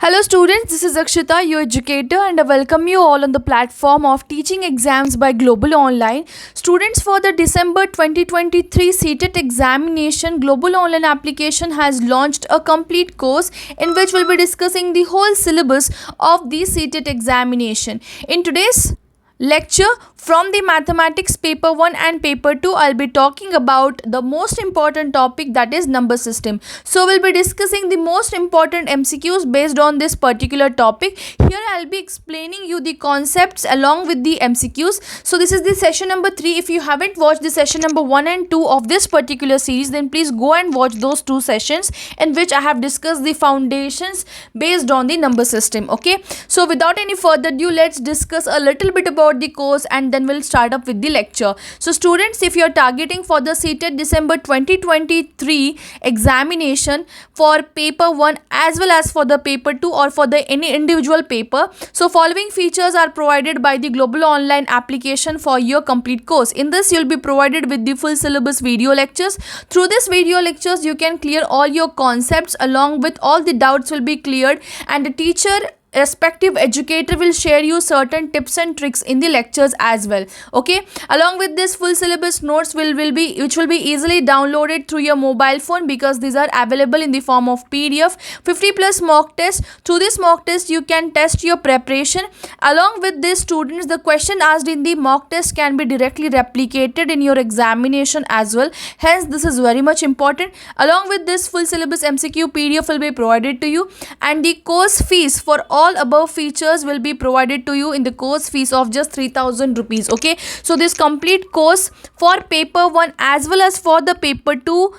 Hello students, this is Akshita, your educator, and I welcome you all on the platform of Teaching Exams by Global Online. Students, for the December 2023 CTET examination, Global Online application has launched a complete course in which we'll be discussing the whole syllabus of the CTET examination. In today's lecture from the mathematics paper 1 and paper 2, I'll be talking about the most important topic, that is number system. So we'll be discussing the most important MCQs based on this particular topic. Here I'll be explaining you the concepts along with the MCQs. So this is the session number 3. If you haven't watched the session number 1 and 2 of this particular series, then please go and watch those two sessions in which I have discussed the foundations based on the number system. Okay, so without any further ado, let's discuss a little bit about the course and then we'll start up with the lecture. So students, if you're targeting for the CTET December 2023 examination for paper 1 as well as for the paper 2 or for the any individual paper, so following features are provided by the Global Online application for your complete course. In this, you'll be provided with the full syllabus video lectures. Through this video lectures, you can clear all your concepts, along with all the doubts will be cleared, and the teacher respective educator will share you certain tips and tricks in the lectures as well. Okay, along with this, full syllabus notes will be which will be easily downloaded through your mobile phone, because these are available in the form of PDF. 50 plus mock tests. Through this mock test, you can test your preparation. Along with this, students, the question asked in the mock test can be directly replicated in your examination as well. Hence, this is very much important. Along with this, full syllabus MCQ PDF will be provided to you, and the course fees for all above features will be provided to you in the course fees of just 3,000 rupees. Okay, so this complete course for paper 1 as well as for the paper 2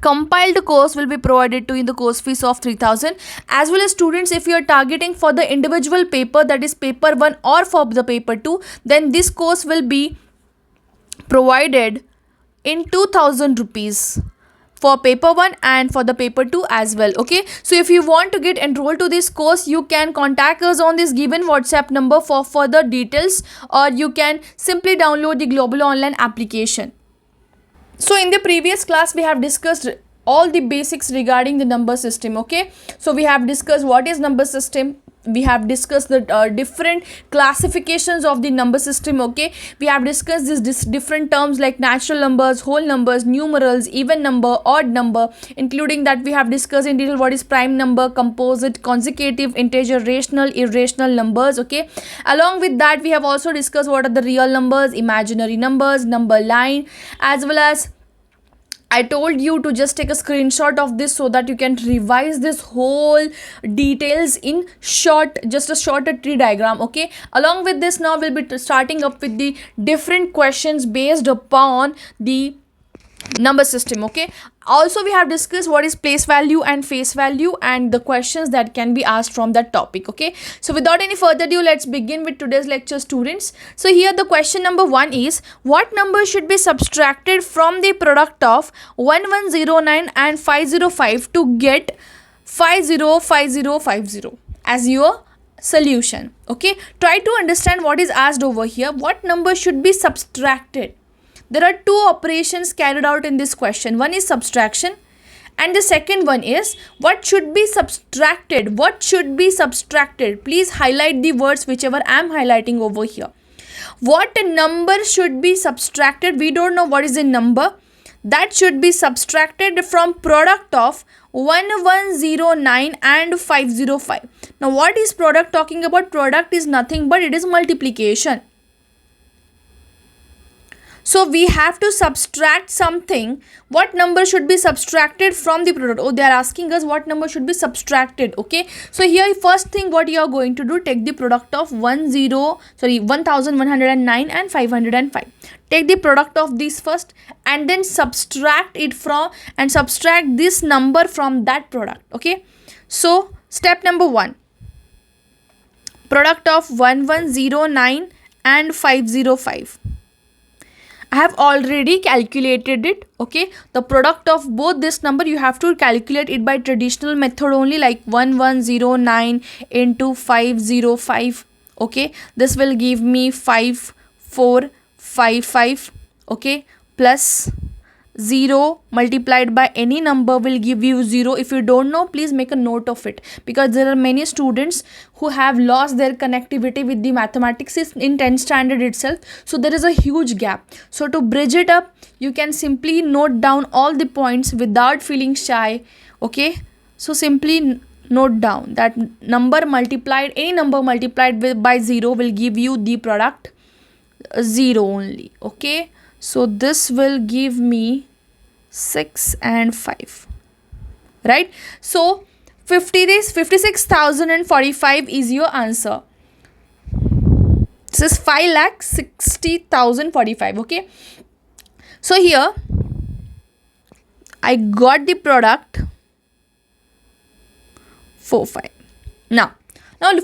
compiled course will be provided to you in the course fees of 3,000. As well as students, if you are targeting for the individual paper, that is paper 1 or for the paper 2, then this course will be provided in 2,000 rupees for paper 1 and for the paper 2 as well. Okay, so if you want to get enrolled to this course, you can contact us on this given WhatsApp number for further details, or you can simply download the Global Online application. So in the previous class, we have discussed all the basics regarding the number system. Okay, so we have discussed what is number system. We have discussed the different classifications of the number system. Okay, we have discussed this different terms like natural numbers, whole numbers, numerals, even number, odd number, including that we have discussed in detail what is prime number, composite, consecutive, integer, rational, irrational numbers. Okay, along with that, we have also discussed what are the real numbers, imaginary numbers, number line, as well as I told you to just take a screenshot of this so that you can revise this whole details in short, just a shorter tree diagram. Okay, along with this, now we'll be starting up with the different questions based upon the number system. Okay, also we have discussed what is place value and face value and the questions that can be asked from that topic. Okay, so without any further ado, let's begin with today's lecture, students. So here the question number 1 is, what number should be subtracted from the product of 1109 and 505 to get 505050 as your solution? Okay, try to understand what is asked over here. What number should be subtracted? There are two operations carried out in this question. One is subtraction, and the second one is what should be subtracted. What should be subtracted? Please highlight the words whichever I am highlighting over here. What number should be subtracted? We don't know what is the number that should be subtracted from product of 1109 and 505. Now what is product talking about? Product is nothing but it is multiplication. So we have to subtract something. What number should be subtracted from the product? Oh, they are asking us what number should be subtracted. Okay, so here first thing what you are going to do, take the product of 1109 and 505. Take the product of these first and then subtract it from, and subtract this number from that product. Okay, so step number 1, product of 1109 and 505. I have already calculated it. Okay, the product of both this number, you have to calculate it by traditional method only, like 1109 into 505. Okay, this will give me 5455. Okay, plus 0 multiplied by any number will give you 0. If you don't know, please make a note of it, because there are many students who have lost their connectivity with the mathematics in 10th standard itself. So there is a huge gap. So to bridge it up, you can simply note down all the points without feeling shy. Okay, so simply note down that any number multiplied by 0 will give you the product 0 only. Okay, so this will give me 6 and 5, right? So 56,045 is your answer. This is 5,60,045. Okay, so here I got the product 45. Now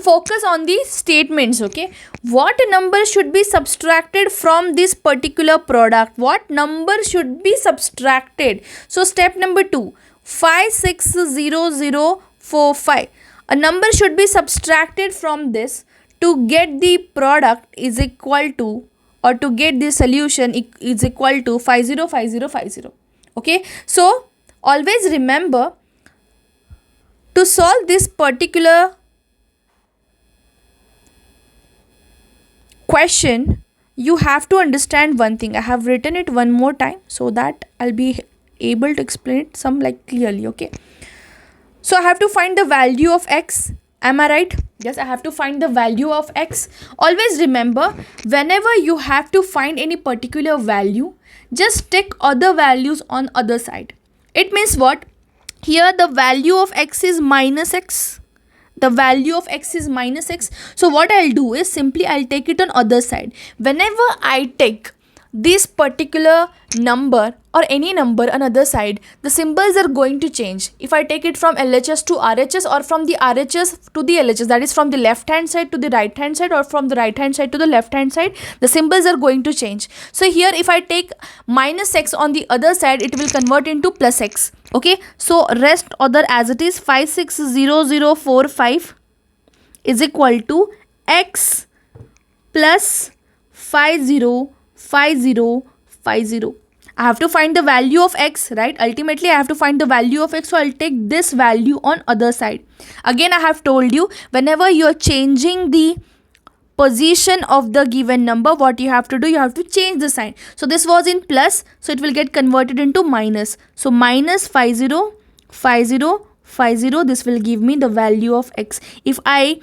focus on the statements. Okay, what number should be subtracted from this particular product? What number should be subtracted? So step number 2, 560045. A number should be subtracted from this to get the product is equal to, or to get the solution is equal to 505050. Okay, so always remember, to solve this particular question, you have to understand one thing. I have written it one more time so that I'll be able to explain it some clearly. Okay, so I have to find the value of x. Am I right? Yes, I have to find the value of x. Always remember, whenever you have to find any particular value, just take other values on other side. It means what? Here the value of x is minus x. The value of x is minus x. So what I'll do is simply I'll take it on other side. Whenever I take this particular number or any number on other side, the symbols are going to change. If I take it from LHS to RHS, or from the RHS to the LHS, that is from the left hand side to the right hand side, or from the right hand side to the left hand side, the symbols are going to change. So here if I take minus x on the other side, it will convert into plus x. Okay, so rest other as it is. 560045 is equal to x plus 505050. I have to find the value of x, right? Ultimately I have to find the value of x, so I'll take this value on other side. Again, I have told you, whenever you're changing the position of the given number, what you have to do, you have to change the sign. So this was in plus, so it will get converted into minus. So minus 505050, this will give me the value of x. If I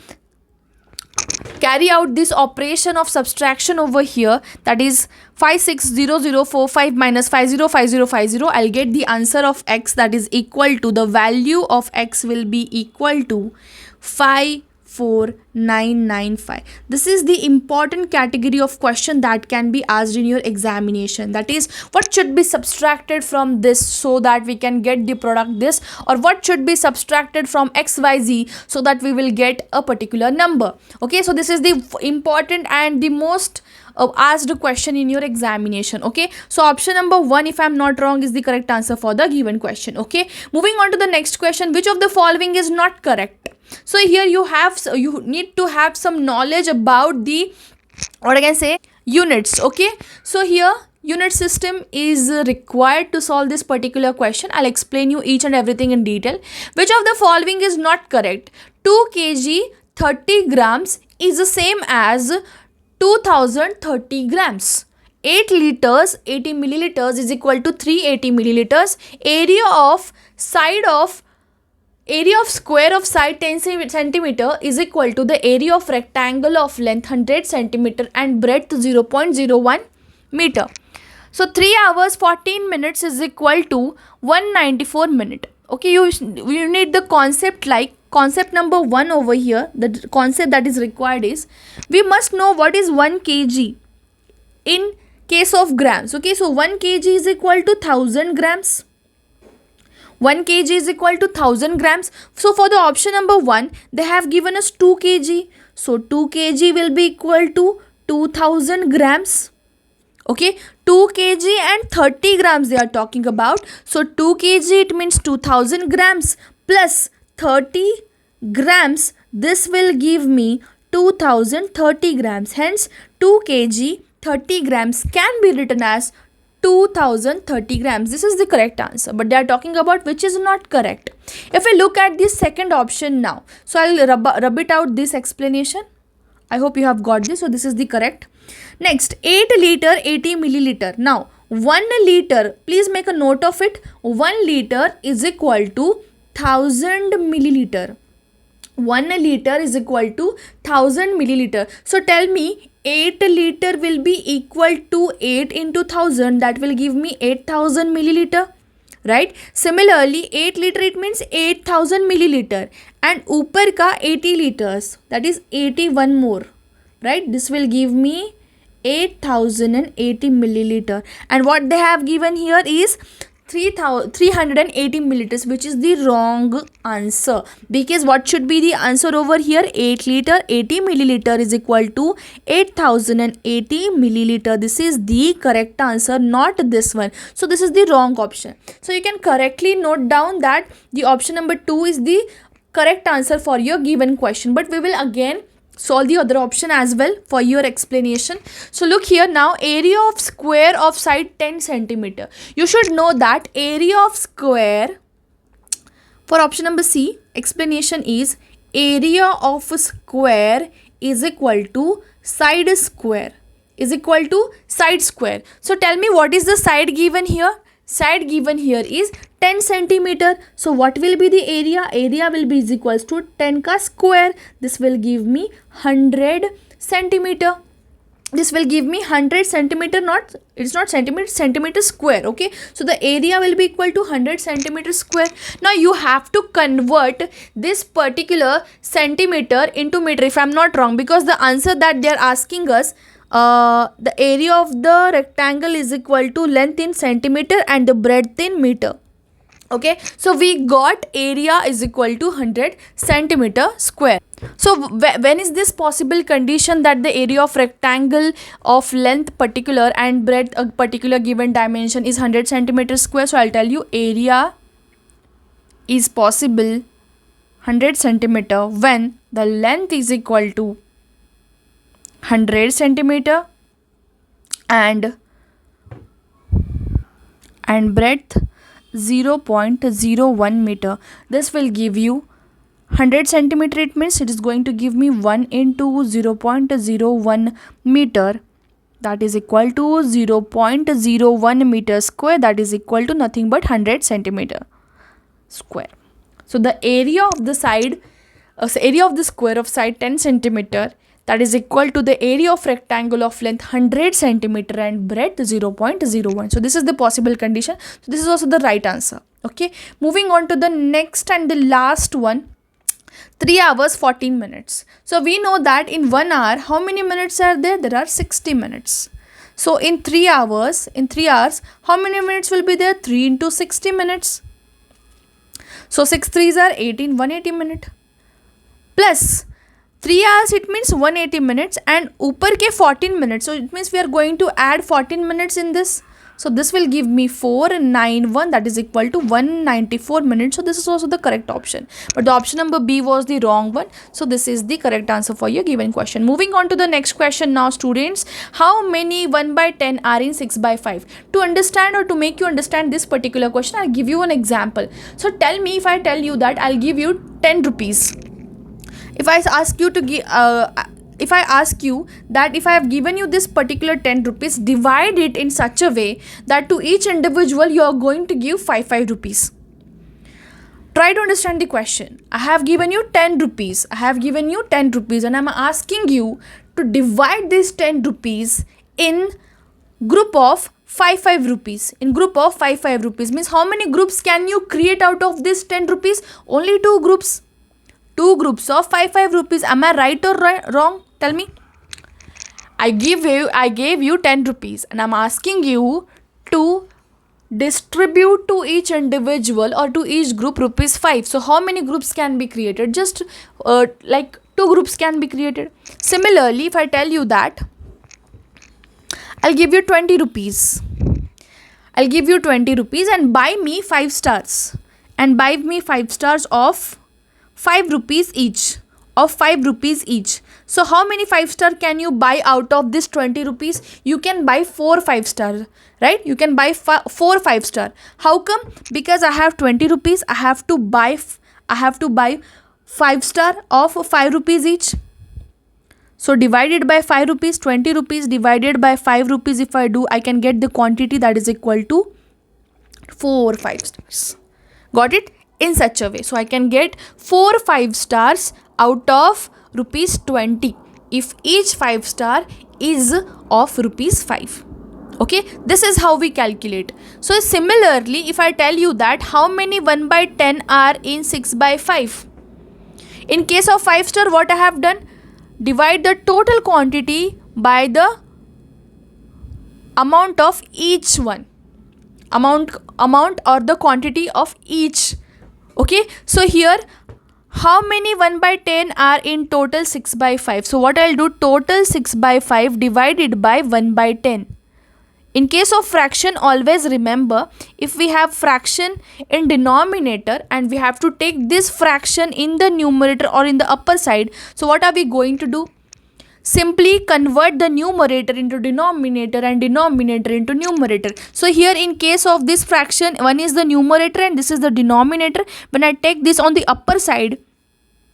carry out this operation of subtraction over here, that is 560045 minus 505050, I'll get the answer of x, that is equal to, the value of x will be equal to 54995. This is the important category of question that can be asked in your examination. That is, what should be subtracted from this so that we can get the product this, or what should be subtracted from xyz so that we will get a particular number. Okay, so this is the important and the most asked question in your examination. Okay, so option number 1, if I'm not wrong, is the correct answer for the given question. Okay, moving on to the next question. Which of the following is not correct? So here you need to have some knowledge about the, what I can say, units. Okay, so here unit system is required to solve this particular question. I'll explain you each and everything in detail. Which of the following is not correct? 2 kg 30 grams is the same as 2030 grams. 8 liters 80 milliliters is equal to 380 milliliters. Area of square of side 10 centimeter is equal to the area of rectangle of length 100 centimeter and breadth 0.01 meter. So 3 hours 14 minutes is equal to 194 minutes. Okay, you need the concept, like concept number 1 over here. The concept that is required is, we must know what is 1 kg in case of grams. Okay, so 1 kg is equal to 1000 grams. 1 kg is equal to 1000 grams. So for the option number 1, they have given us 2 kg. So 2 kg will be equal to 2000 grams. Okay, 2 kg and 30 grams they are talking about. So 2 kg, it means 2000 grams plus 30 grams. This will give me 2030 grams. Hence 2 kg 30 grams can be written as 2030 grams. This is the correct answer, but they are talking about which is not correct. If we look at the second option now, so I'll rub it out this explanation. I hope you have got this. So this is the correct. Next, 8 liter 80 milliliter. Now 1 liter, please make a note of it. 1 liter is equal to 1000 milliliter. 1 liter is equal to 1000 milliliter. So tell me, 8 liter will be equal to 8 into 1000. That will give me 8000 milliliter. Right? Similarly, 8 liter, it means 8000 milliliter. And upar ka 80 liters. That is 81 more. Right? This will give me 8080 milliliter. And what they have given here is 380 milliliters, which is the wrong answer, because what should be the answer over here? 8 liter 80 milliliter is equal to 8080 milliliter. This is the correct answer, not this one. So this is the wrong option. So you can correctly note down that the option number 2 is the correct answer for your given question, but we will again solve the other option as well for your explanation. So look here now, area of square of side 10 centimeter. You should know that area of square for option number C, explanation is area of square is equal to side square is equal to side square. So tell me, what is the side given here? Side given here is 10 centimeter. So what will be the area? Area will be is equals to 10 ka square. This will give me 100 centimeter. This will give me 100 centimeter, not, it's not centimeter, centimeter square. Okay, so the area will be equal to 100 centimeter square. Now you have to convert this particular centimeter into meter, if I'm not wrong, because the answer that they are asking us, the area of the rectangle is equal to length in centimeter and the breadth in meter. Okay, so we got area is equal to 100 centimeter square. So when is this possible condition that the area of rectangle of length particular and breadth a particular given dimension is 100 centimeter square? So I'll tell you, area is possible 100 centimeter when the length is equal to 100 centimeter and breadth 0.01 meter. This will give you 100 centimeter. It means it is going to give me 1 into 0.01 meter, that is equal to 0.01 meter square, that is equal to nothing but 100 centimeter square. So the area of the side, area of the square of side 10 centimeter, that is equal to the area of rectangle of length 100 centimeter and breadth 0.01. So this is the possible condition. So this is also the right answer. Okay, moving on to the next and the last one, 3 hours 14 minutes. So we know that in 1 hour, how many minutes are there? There are 60 minutes. So in 3 hours, how many minutes will be there? 3 into 60 minutes. So 6 3s are 18, 180 minutes. Plus 3 hours, it means 180 minutes, and upar ke 14 minutes. So it means we are going to add 14 minutes in this. So this will give me 491, that is equal to 194 minutes. So this is also the correct option. But the option number B was the wrong one. So this is the correct answer for your given question. Moving on to the next question now, students. How many 1 by 10 are in 6 by 5? To understand or to make you understand this particular question, I'll give you an example. So tell me, if I tell you that I'll give you 10 rupees. If I ask you to give, if I ask you that if I have given you this particular 10 rupees, divide it in such a way that to each individual you are going to give 5 rupees. Try to understand the question. I have given you 10 rupees. I have given you 10 rupees and I am asking you to divide this 10 rupees in group of 5 rupees. In group of 5 rupees means how many groups can you create out of this 10 rupees? Only 2 groups. 2 groups of 5 rupees. Am I right or wrong? Tell me. I gave you 10 rupees and I'm asking you to distribute to each individual or to each group rupees 5. So how many groups can be created? Just like 2 groups can be created. Similarly, if I tell you that I'll give you 20 rupees. I'll give you 20 rupees and buy me 5 stars. And buy me 5 stars of 5 rupees each of 5 rupees each. So how many 5 star can you buy out of this 20 rupees? You can buy 4 5 star, right? You can buy 4 5 star. How come? Because I have 20 rupees, I have to buy 5 star of 5 rupees each. So divided by 5 rupees, 20 rupees divided by 5 rupees, if I do, I can get the quantity that is equal to 4 5 stars. Got it? In such a way. So I can get 4 5 stars out of rupees 20 if each 5 star is of rupees 5. Okay, this is how we calculate. So similarly, if I tell you that how many 1 by 10 are in 6 by 5, in case of 5 star, what I have done? Divide the total quantity by the amount of each one. Amount or the quantity of each. Okay, so here how many 1 by 10 are in total 6 by 5? So what I'll do, total 6 by 5 divided by 1 by 10. In case of fraction, always remember, if we have fraction in denominator and we have to take this fraction in the numerator or in the upper side, so what are we going to do? Simply convert the numerator into denominator and denominator into numerator. So here in case of this fraction, one is the numerator and this is the denominator. When I take this on the upper side,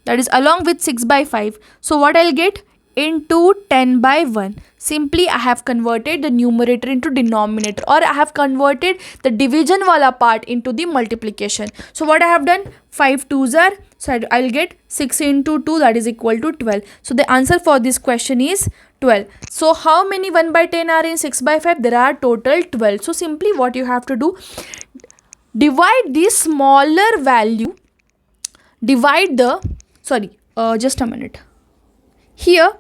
that is along with 6 by 5, so what I'll get? Into 10 by 1. Simply I have converted the numerator into denominator, or I have converted the division wala part into the multiplication. So what I have done? 5 2s are, so I'll get 6 into 2, that is equal to 12. So the answer for this question is 12. So how many 1 by 10 are in 6 by 5? There are total 12. So simply what you have to do, divide the smaller value, divide the, just a minute. Here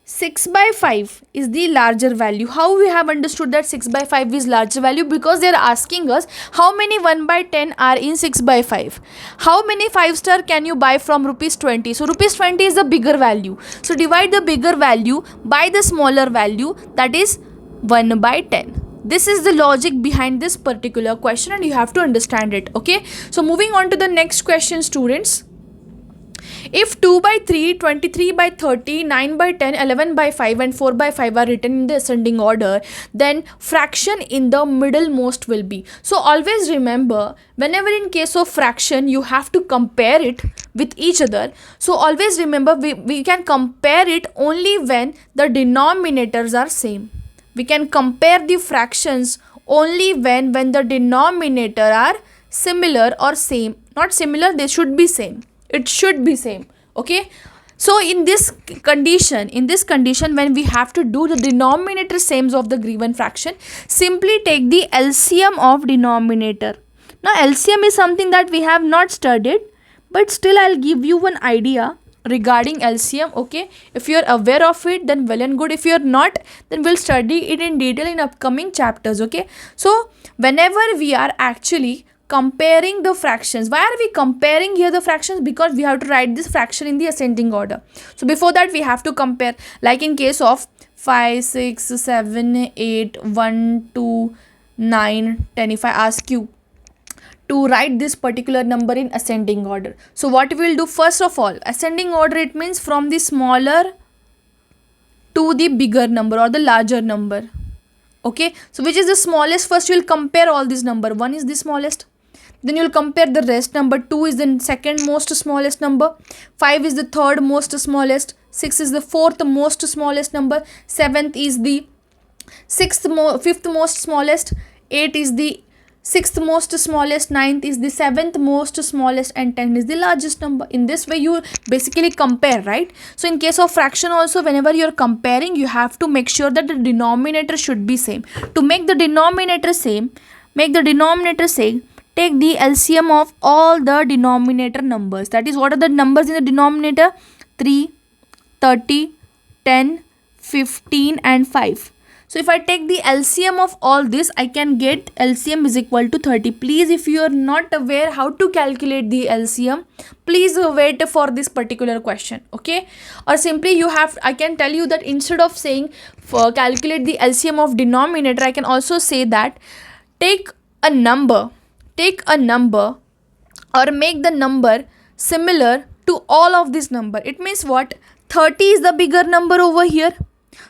6 by 5 is the larger value. How we have understood that 6 by 5 is larger value? Because they are asking us how many 1 by 10 are in 6 by 5. How many 5 star can you buy from rupees 20? So rupees 20 is the bigger value. So divide the bigger value by the smaller value, that is 1 by 10. This is the logic behind this particular question and you have to understand it. Okay. So moving on to the next question, students. If 2 by 3, 23 by 30, 9 by 10, 11 by 5 and 4 by 5 are written in the ascending order, then fraction in the middlemost will be. So always remember, whenever in case of fraction, you have to compare it with each other. So always remember, we can compare it only when the denominators are same. We can compare the fractions only when the denominator are similar or same. Not similar, they should be same. It should be same. Okay, so in this condition, when we have to do the denominator sames of the given fraction, simply take the LCM of denominator. Now LCM is something that we have not studied, but still I'll give you one idea regarding LCM. Okay, if you're aware of it, then well and good. If you're not, then we'll study it in detail in upcoming chapters. Okay, so whenever we are actually comparing the fractions, why are we comparing here the fractions? Because we have to write this fraction in the ascending order. So before that we have to compare, like in case of 5 6 7 8 1 2 9 10, if I ask you to write this particular number in ascending order, so what we will do, first of all, ascending order, it means from the smaller to the bigger number or the larger number. Okay, so which is the smallest? First you will compare all these number. 1 is the smallest, then you will compare the rest. Number 2 is the second most smallest number, 5 is the third most smallest, 6 is the fourth most smallest number, 7th is the fifth most smallest, 8 is the sixth most smallest, 9th is the seventh most smallest, and 10 is the largest number. In this way you basically compare, right? So in case of fraction also, whenever you're comparing, you have to make sure that the denominator should be same. To make the denominator same, take the LCM of all the denominator numbers. That is, what are the numbers in the denominator? 3, 30, 10, 15 and 5. So if I take the LCM of all this, I can get LCM is equal to 30. Please, if you are not aware how to calculate the LCM, please wait for this particular question. Okay, or simply I can tell you that instead of saying calculate the LCM of denominator, I can also say that take a number or make the number similar to all of this number. It means what? 30 is the bigger number over here.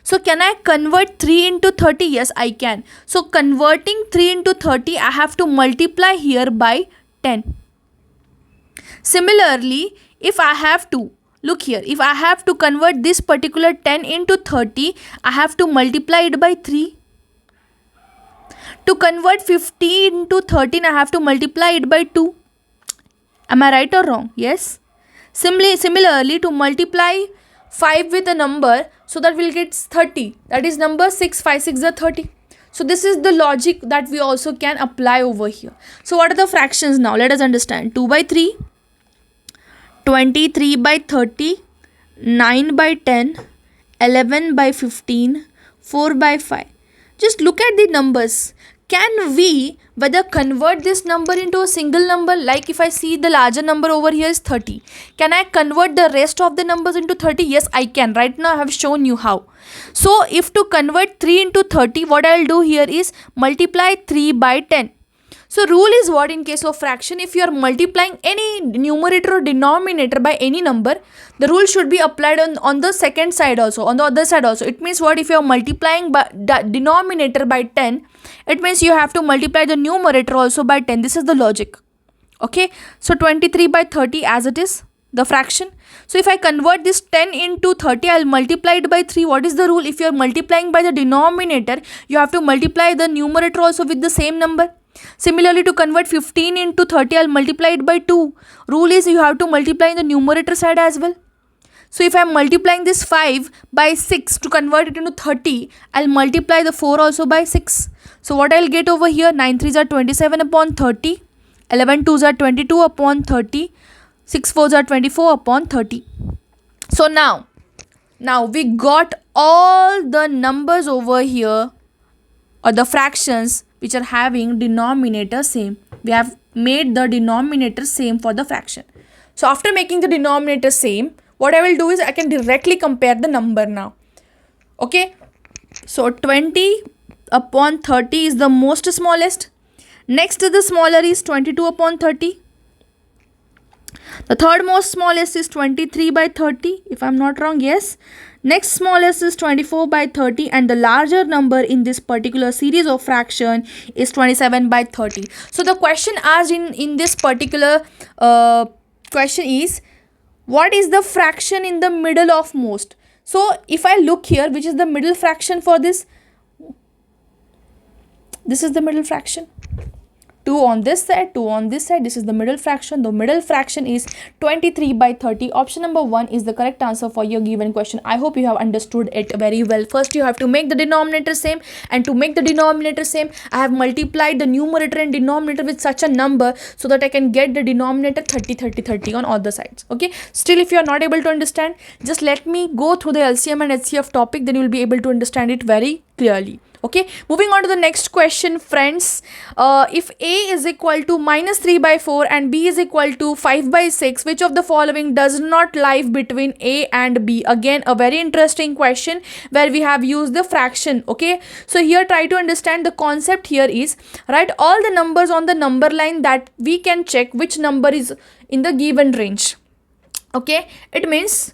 So can I convert 3 into 30? Yes, I can. So converting 3 into 30, I have to multiply here by 10. Similarly, if I have to, look here, if I have to convert this particular 10 into 30, I have to multiply it by 3. To convert 50 into 13, I have to multiply it by 2. Am I right or wrong? Yes. Similarly, to multiply 5 with a number, so that we'll get 30. That is number 6, 5, 6 are 30. So this is the logic that we also can apply over here. So what are the fractions now? Let us understand. 2 by 3, 23 by 30, 9 by 10, 11 by 15, 4 by 5. Just look at the numbers. Can we whether convert this number into a single number? Like if I see the larger number over here is 30. Can I convert the rest of the numbers into 30? Yes, I can. Right now I have shown you how. So if to convert 3 into 30, what I will do here is multiply 3 by 10. So rule is what in case of fraction? If you are multiplying any numerator or denominator by any number, the rule should be applied on the second side also, on the other side also. It means what? If you are multiplying by the denominator by 10, it means you have to multiply the numerator also by 10. This is the logic. Okay. So 23 by 30 as it is, the fraction. So if I convert this 10 into 30, I will multiply it by 3. What is the rule? If you are multiplying by the denominator, you have to multiply the numerator also with the same number. Similarly, to convert 15 into 30, I'll multiply it by 2. Rule is you have to multiply in the numerator side as well. So if I'm multiplying this 5 by 6 to convert it into 30, I'll multiply the 4 also by 6. So what I'll get over here? 9 3s are 27 upon 30. 11 2s are 22 upon 30. 6 4s are 24 upon 30. So now we got all the numbers over here, or the fractions which are having denominator same. We have made the denominator same for the fraction. So after making the denominator same, what I will do is I can directly compare the number now. Okay. So 20 upon 30 is the most smallest. Next to the smaller is 22 upon 30. The third most smallest is 23 by 30, if I'm not wrong. Yes. Next smallest is 24 by 30, and the larger number in this particular series of fraction is 27 by 30. So the question asked in this particular question is, what is the fraction in the middle of most? So if I look here, which is the middle fraction for this? This is the middle fraction. 2 on this side, 2 on this side. This is the middle fraction. The middle fraction is 23 by 30. Option number 1 is the correct answer for your given question. I hope you have understood it very well. First, you have to make the denominator same. And to make the denominator same, I have multiplied the numerator and denominator with such a number so that I can get the denominator 30, 30, 30 on all the sides. Okay. Still, if you are not able to understand, just let me go through the LCM and HCF topic. Then you will be able to understand it very clearly. Okay, moving on to the next question, friends. If A is equal to minus 3 by 4 and B is equal to 5 by 6, which of the following does not lie between A and B? Again, a very interesting question where we have used the fraction. Okay, so here try to understand the concept here is, write all the numbers on the number line that we can check which number is in the given range. Okay, it means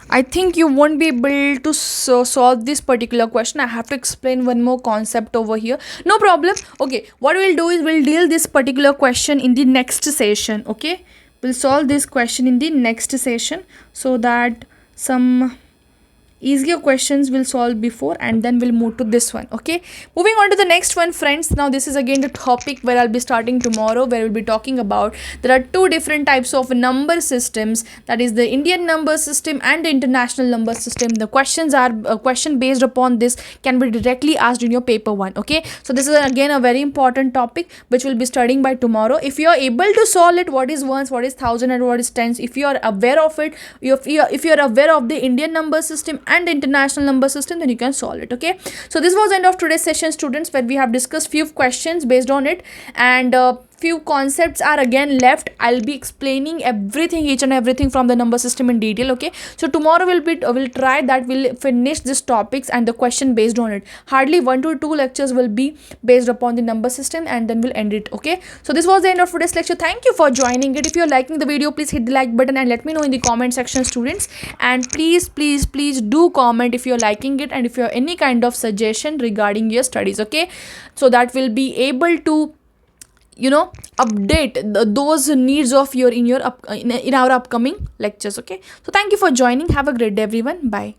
I think you won't be able to solve this particular question. I have to explain one more concept over here. No problem. Okay, what we'll do is we'll deal this particular question in the next session. Okay, we'll solve this question in the next session so that some easier questions will solve before, and then we'll move to this one. Okay, moving on to the next one, friends. Now this is again the topic where I'll be starting tomorrow, where we'll be talking about there are two different types of number systems, that is the Indian number system and the international number system. The questions are question based upon this can be directly asked in your paper 1. Okay, so this is again a very important topic which we'll be studying by tomorrow. If you are able to solve it, what is ones, what is thousand, and what is tens, if you are aware of it, if you are aware of the Indian number system and the international number system, then you can solve it. Okay, so this was the end of today's session, students, where we have discussed few questions based on it, and few concepts are again left. I'll be explaining everything, each and everything from the number system in detail. Okay, so tomorrow we'll try that, we'll finish these topics and the question based on it. Hardly 1 to 2 lectures will be based upon the number system, and then we'll end it. Okay, so this was the end of today's lecture. Thank you for joining it. If you're liking the video, please hit the like button and let me know in the comment section, students. And please do comment if you're liking it, and if you have any kind of suggestion regarding your studies. Okay, so that will be able to update those needs of your in our upcoming lectures. Okay, so thank you for joining. Have a great day, everyone. Bye.